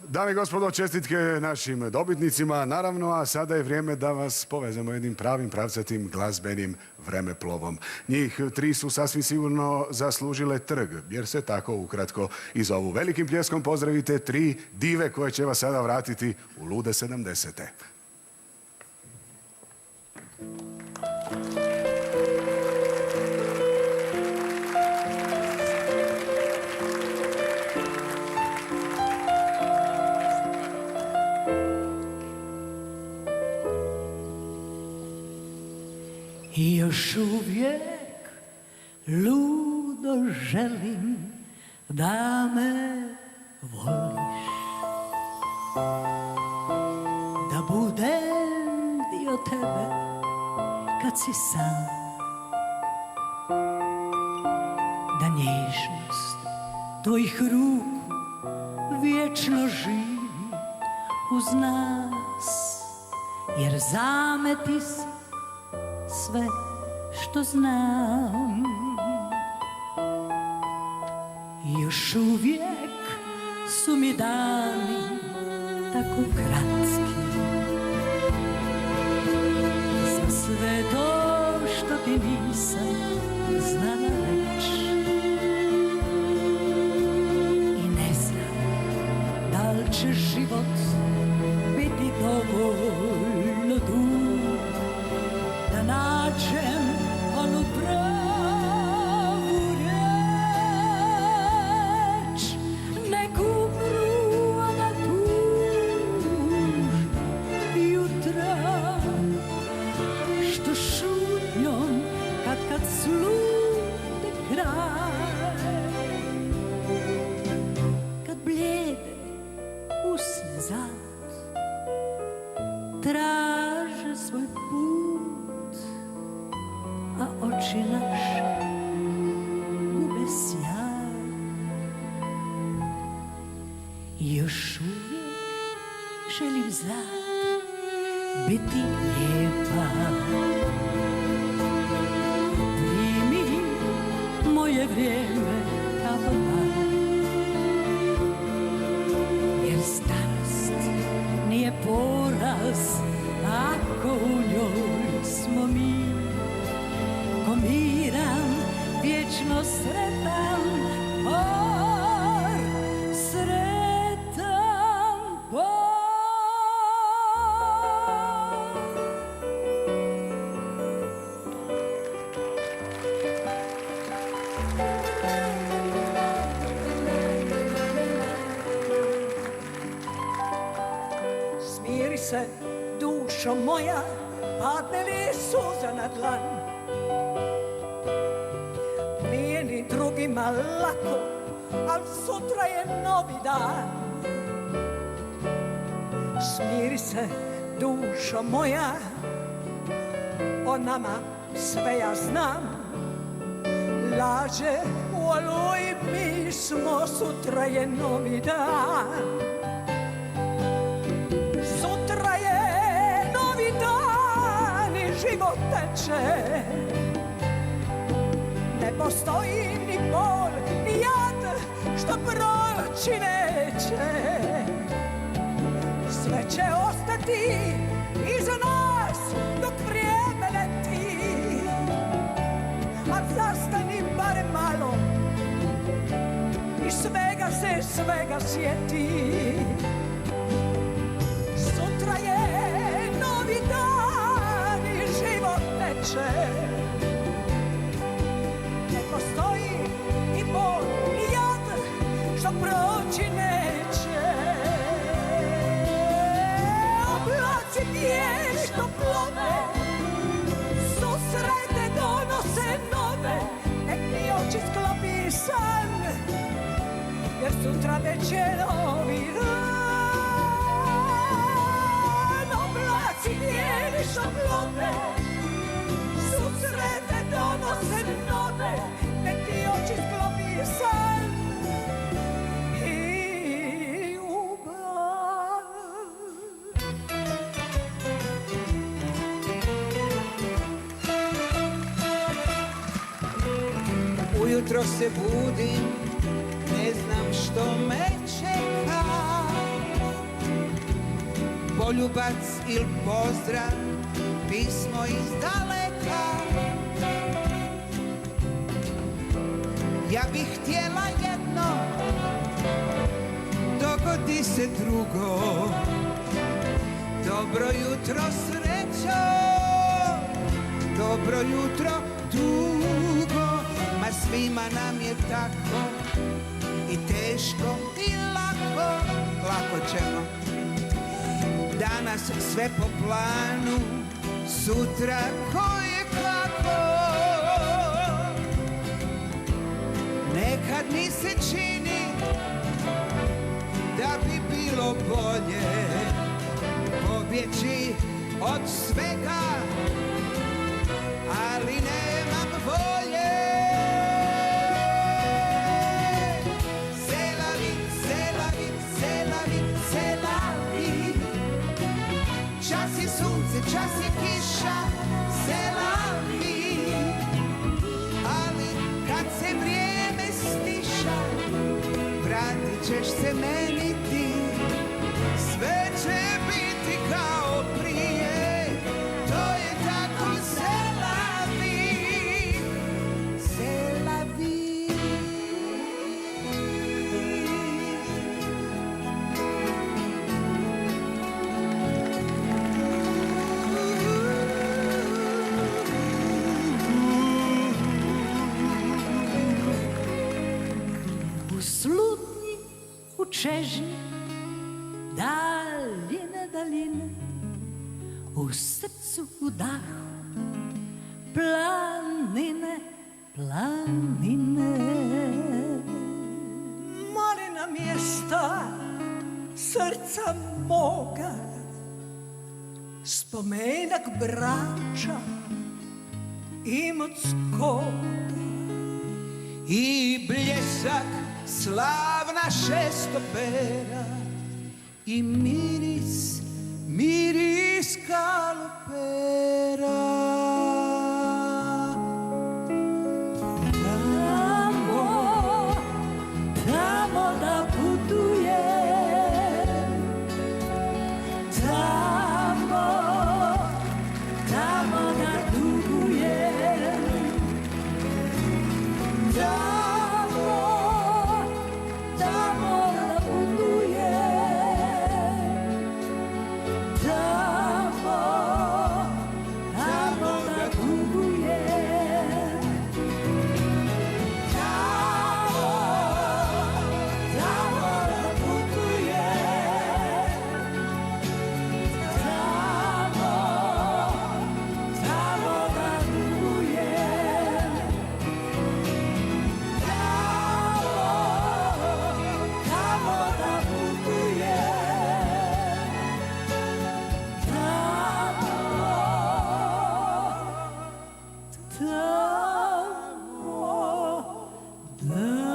Dame i gospodo, čestitke našim dobitnicima, naravno, a sada je vrijeme da vas povezemo jednim pravim pravcatim glazbenim vremeplovom. Njih tri su sasvim sigurno zaslužile trg, jer se tako ukratko i zovu. Velikim pljeskom pozdravite tri dive koje će vas sada vratiti u lude 70-te. I još uvijek ludo želim da me voliš, da budem dio tebe kad si sam, da nježnost tvojih ruku vječno živi uz nas, jer zameti si sve što znam. Još uvijek su mi dani tako kratki za sve to što ti nisam znala reći. I ne znam da li će život biti dovoljno dug da nađem onu pravu reč. Nek umru, a da tuž jutra, što šutnjom kad sluti kraj, kad blijede usne zad traže svoj put, a oči naše gube sjaj. Još uvijek želim znat biti lijepa. Primi moje vrijeme kao dan, jer starost nije poraz ako u njoj smo mi. Ko miran, vječno sretan par, sretan par. Smiri se, dušo moja, padne li suza na dlan. Nije ni drugima lako, al sutra je novi dan. Smiri se, dušo moja, o nama sve ja znam. Laže u oluji mi smo, sutra je novi dan. Sutra je novi dan i život teče. Ne postoji ni bol, ni jad što proći neće. Sve će ostati iza nas dok vrijeme leti. A zastani barem malo i svega se svega sjeti. Sutra je novi dan i život teče. Ne postoji ni bol, ni jad što proći neće. Oblaci bijeli što plove, susrete donose nove. Nek mi oči sklopi san, jer sutra već je novi dan. Oblaci bijeli što plove, susrete donose nove. Nek ti oči sklopi san i ljubav. Ujutro se budim, ne znam što me čeka. poljubac ili pozdrav, pismo iz daleka. Ja bih htjela jedno, dogodi se drugo. Dobro jutro srećo, dobro jutro dugo. Ma svima nam je tako, i teško i lako. Lako ćemo. Danas sve po planu, sutra koje kako. Nekad mi se čini da bi bilo bolje pobjeći od svega, ali nemam volje. Selavi, selavi, selavi, selavi. Čas je sunce, čas je kiša, selavi. Ali kad se vrijeme stiša, vratit ćeš se meni ti. Sve će biti kao prije, to je tako, selavi, selavi. U slutnji, u čežnji, daljine, daljine, u srcu, u dahu, planine, planine. Malena mjesta srca moga, spomenak Brača, Imotskoga. I bljesak slavna šestopera, i miris, miris kalopera. Tamo, tamo da putujem, tamo, tamo da dugujem, tamo, tamo da putujem, tamo, tamo da dugujem, tamo, tamo da putujem, tamo, tamo da dugujem, tamo da putujem, tamo da